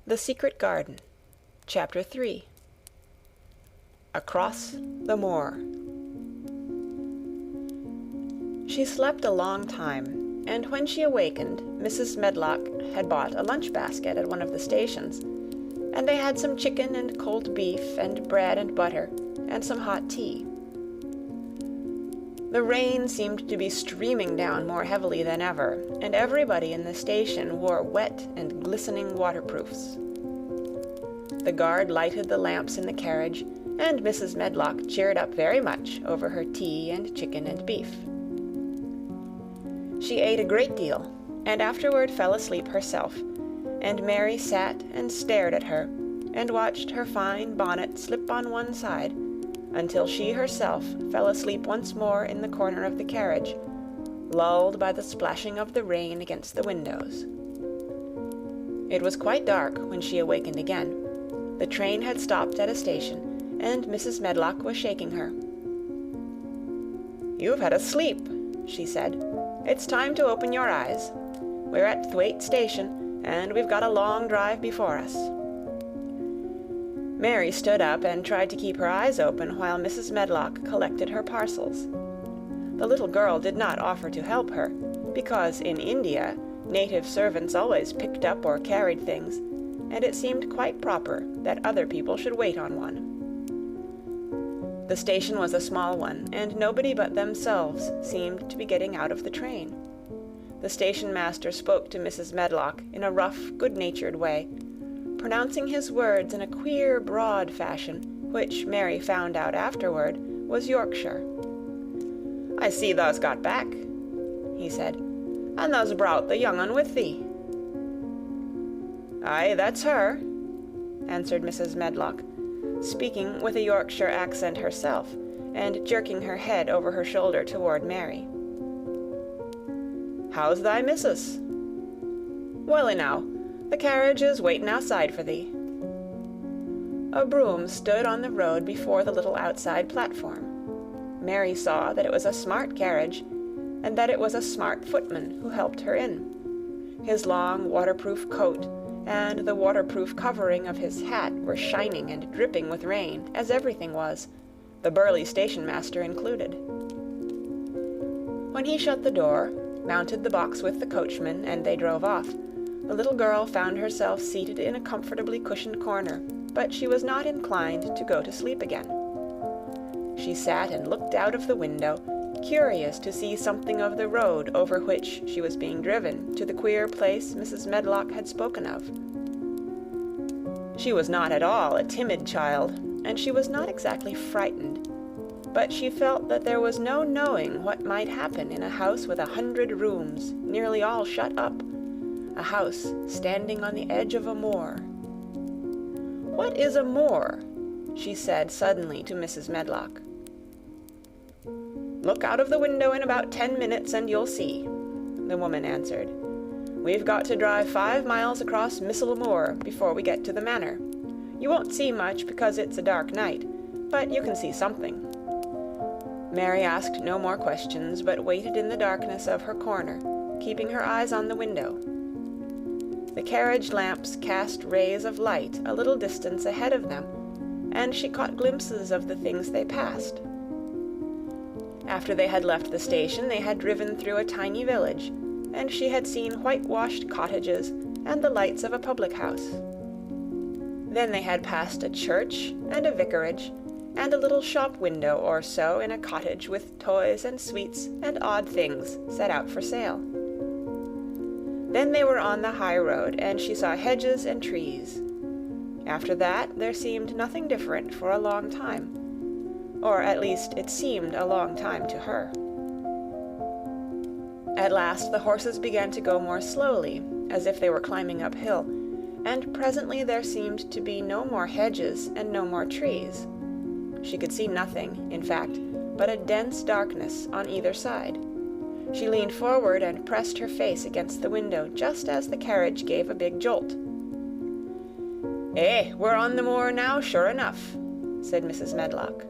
The Secret Garden, Chapter 3. Across the Moor. She slept a long time, and when she awakened, Mrs. Medlock had bought a lunch basket at one of the stations, and they had some chicken and cold beef and bread and butter and some hot tea. The rain seemed to be streaming down more heavily than ever, and everybody in the station wore wet and glistening waterproofs. The guard lighted the lamps in the carriage, and Mrs. Medlock cheered up very much over her tea and chicken and beef. She ate a great deal, and afterward fell asleep herself, and Mary sat and stared at her, and watched her fine bonnet slip on one side, until she herself fell asleep once more in the corner of the carriage, lulled by the splashing of the rain against the windows. It was quite dark when she awakened again. The train had stopped at a station, and Mrs. Medlock was shaking her. "You've had a sleep," she said. "It's time to open your eyes. We're at Thwaite Station, and we've got a long drive before us." Mary stood up and tried to keep her eyes open while Mrs. Medlock collected her parcels. The little girl did not offer to help her, because in India native servants always picked up or carried things, and it seemed quite proper that other people should wait on one. The station was a small one, and nobody but themselves seemed to be getting out of the train. The station master spoke to Mrs. Medlock in a rough, good-natured way, pronouncing his words in a queer, broad fashion, which Mary found out afterward was Yorkshire. "I see thou's got back," he said, "and thou's brought the young un with thee." "Aye, that's her," answered Mrs. Medlock, speaking with a Yorkshire accent herself, and jerking her head over her shoulder toward Mary. "How's thy missus?" "Well enow. The carriage is waiting outside for thee." A brougham stood on the road before the little outside platform. Mary saw that it was a smart carriage, and that it was a smart footman who helped her in. His long waterproof coat and the waterproof covering of his hat were shining and dripping with rain, as everything was, the burly station-master included. When he shut the door, mounted the box with the coachman, and they drove off, the little girl found herself seated in a comfortably cushioned corner, but she was not inclined to go to sleep again. She sat and looked out of the window, curious to see something of the road over which she was being driven to the queer place Mrs. Medlock had spoken of. She was not at all a timid child, and she was not exactly frightened, but she felt that there was no knowing what might happen in a house with 100 rooms, nearly all shut up, a house standing on the edge of a moor. "What is a moor?" she said suddenly to Mrs. Medlock. "Look out of the window in about 10 minutes and you'll see," the woman answered. "We've got to drive 5 miles across Missel Moor before we get to the manor. You won't see much because it's a dark night, but you can see something." Mary asked no more questions, but waited in the darkness of her corner, keeping her eyes on the window. The carriage lamps cast rays of light a little distance ahead of them, and she caught glimpses of the things they passed. After they had left the station, they had driven through a tiny village, and she had seen whitewashed cottages and the lights of a public house. Then they had passed a church and a vicarage, and a little shop window or so in a cottage with toys and sweets and odd things set out for sale. Then they were on the high road, and she saw hedges and trees. After that, there seemed nothing different for a long time, or at least it seemed a long time to her. At last the horses began to go more slowly, as if they were climbing uphill, and presently there seemed to be no more hedges and no more trees. She could see nothing, in fact, but a dense darkness on either side. She leaned forward and pressed her face against the window just as the carriage gave a big jolt. "Eh, we're on the moor now, sure enough," said Mrs. Medlock.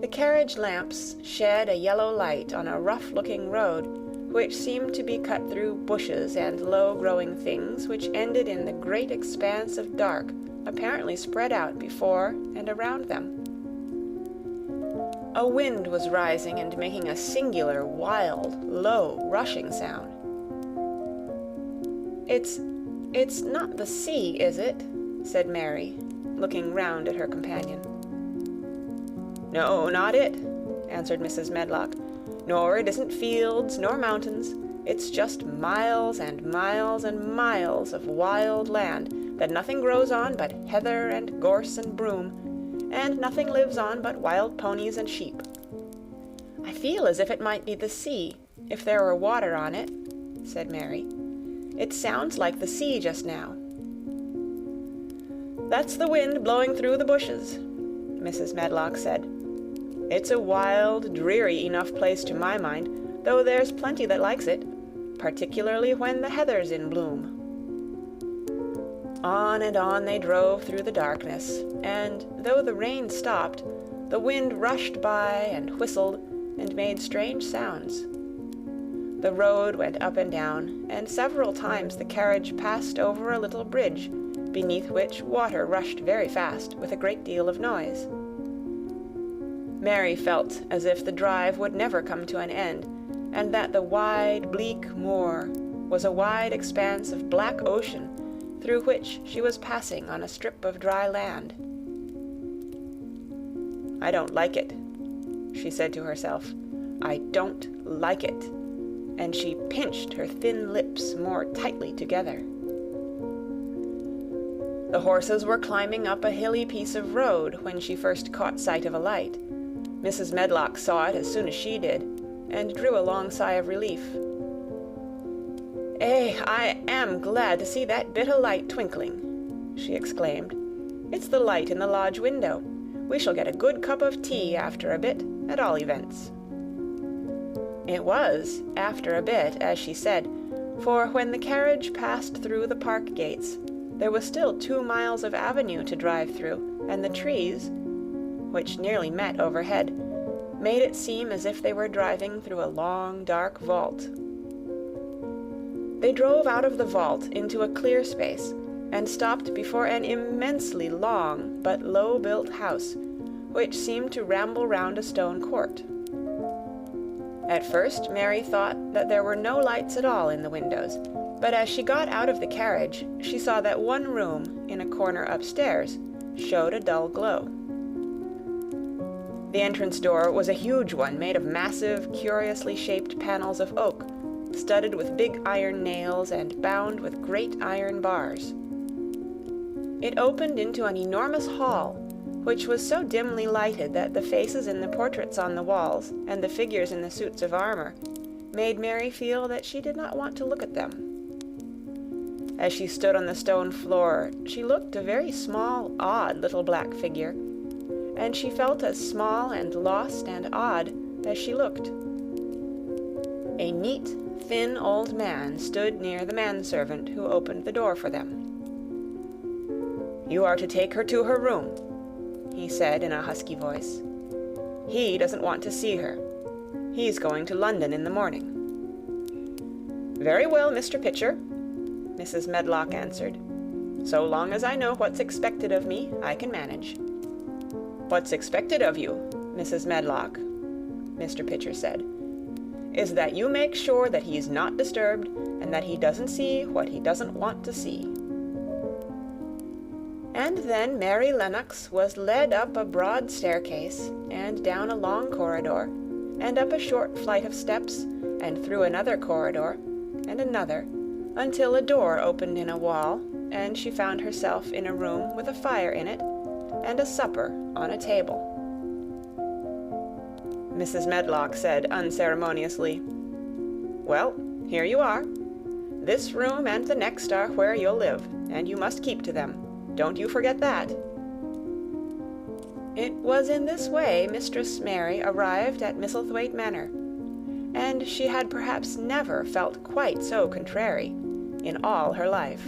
The carriage lamps shed a yellow light on a rough-looking road, which seemed to be cut through bushes and low-growing things which ended in the great expanse of dark apparently spread out before and around them. A wind was rising and making a singular, wild, low, rushing sound. It's not the sea, is it?" said Mary, looking round at her companion. "No, not it," answered Mrs. Medlock. "Nor it isn't fields nor mountains. It's just miles and miles and miles of wild land that nothing grows on but heather and gorse and broom, and nothing lives on but wild ponies and sheep. I feel as if it might be the sea, if there were water on it," said Mary. "It sounds like the sea just now." "That's the wind blowing through the bushes," Mrs. Medlock said. "It's a wild, dreary enough place to my mind, though there's plenty that likes it, particularly when the heather's in bloom." On and on they drove through the darkness, and though the rain stopped, the wind rushed by and whistled and made strange sounds. The road went up and down, and several times the carriage passed over a little bridge, beneath which water rushed very fast with a great deal of noise. Mary felt as if the drive would never come to an end, and that the wide, bleak moor was a wide expanse of black ocean through which she was passing on a strip of dry land. "I don't like it," she said to herself. "I don't like it," and she pinched her thin lips more tightly together. The horses were climbing up a hilly piece of road when she first caught sight of a light. Mrs. Medlock saw it as soon as she did, and drew a long sigh of relief. I am glad to see that bit o' light twinkling," she exclaimed. "It's the light in the lodge window. We shall get a good cup of tea after a bit, at all events." It was after a bit, as she said, for when the carriage passed through the park gates, there was still 2 miles of avenue to drive through, and the trees, which nearly met overhead, made it seem as if they were driving through a long, dark vault. They drove out of the vault into a clear space, and stopped before an immensely long but low-built house, which seemed to ramble round a stone court. At first Mary thought that there were no lights at all in the windows, but as she got out of the carriage, she saw that one room, in a corner upstairs, showed a dull glow. The entrance door was a huge one made of massive, curiously shaped panels of oak, studded with big iron nails and bound with great iron bars. It opened into an enormous hall, which was so dimly lighted that the faces in the portraits on the walls and the figures in the suits of armor made Mary feel that she did not want to look at them. As she stood on the stone floor, she looked a very small, odd little black figure, and she felt as small and lost and odd as she looked. A neat, thin old man stood near the manservant who opened the door for them. "You are to take her to her room," he said in a husky voice. "He doesn't want to see her. He's going to London in the morning." "Very well, Mr. Pitcher," Mrs. Medlock answered. "So long as I know what's expected of me, I can manage." "What's expected of you, Mrs. Medlock," Mr. Pitcher said, "is that you make sure that he's not disturbed and that he doesn't see what he doesn't want to see." And then Mary Lennox was led up a broad staircase, and down a long corridor, and up a short flight of steps, and through another corridor, and another, until a door opened in a wall, and she found herself in a room with a fire in it, and a supper on a table. Mrs. Medlock said unceremoniously, "Well, here you are. This room and the next are where you'll live, and you must keep to them. Don't you forget that." It was in this way Mistress Mary arrived at Misselthwaite Manor, and she had perhaps never felt quite so contrary in all her life.